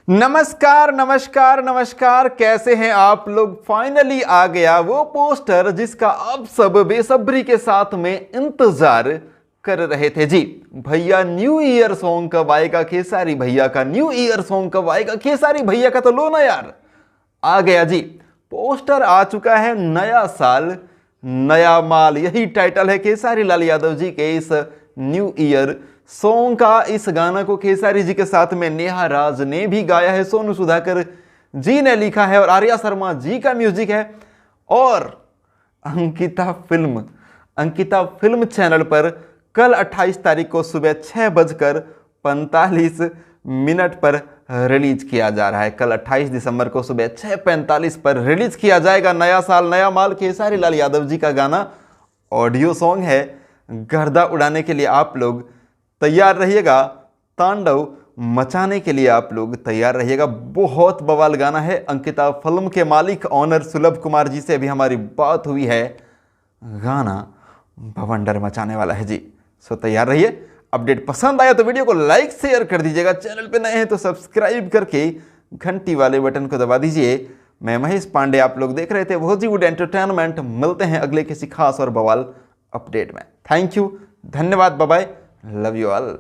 नमस्कार नमस्कार नमस्कार, कैसे हैं आप लोग। फाइनली आ गया वो पोस्टर जिसका आप सब बेसब्री के साथ में इंतजार कर रहे थे जी। भैया न्यू ईयर सॉन्ग कब आएगा, खेसारी भैया का न्यू ईयर सॉन्ग कब आएगा, खेसारी भैया का तो लो ना यार। आ गया जी, पोस्टर आ चुका है। नया साल नया माल, यही टाइटल है खेसारी लाल यादव जी के इस न्यू ईयर सॉन्ग का। इस गाना को खेसारी जी के साथ में नेहा राज ने भी गाया है, सोनू सुधाकर जी ने लिखा है और आर्या शर्मा जी का म्यूजिक है। और अंकिता फिल्म चैनल पर कल 28 तारीख को सुबह 6:45 पर रिलीज किया जा रहा है। कल 28 दिसंबर को सुबह 6:45 पर रिलीज किया जाएगा नया साल नया माल, खेसारी लाल यादव जी का गाना। ऑडियो सॉन्ग है, गर्दा उड़ाने के लिए आप लोग तैयार रहिएगा, तांडव मचाने के लिए आप लोग तैयार रहिएगा। बहुत बवाल गाना है। अंकिता फिल्म के मालिक ऑनर सुलभ कुमार जी से अभी हमारी बात हुई है, गाना बवंडर मचाने वाला है जी। सो तैयार रहिए। अपडेट पसंद आया तो वीडियो को लाइक शेयर कर दीजिएगा, चैनल पे नए हैं तो सब्सक्राइब करके घंटी वाले बटन को दबा दीजिए। मैं महेश पांडे, आप लोग देख रहे थे बॉलीवुड एंटरटेनमेंट। मिलते हैं अगले किसी खास और बवाल अपडेट में। थैंक यू, धन्यवाद, bye bye, love you all.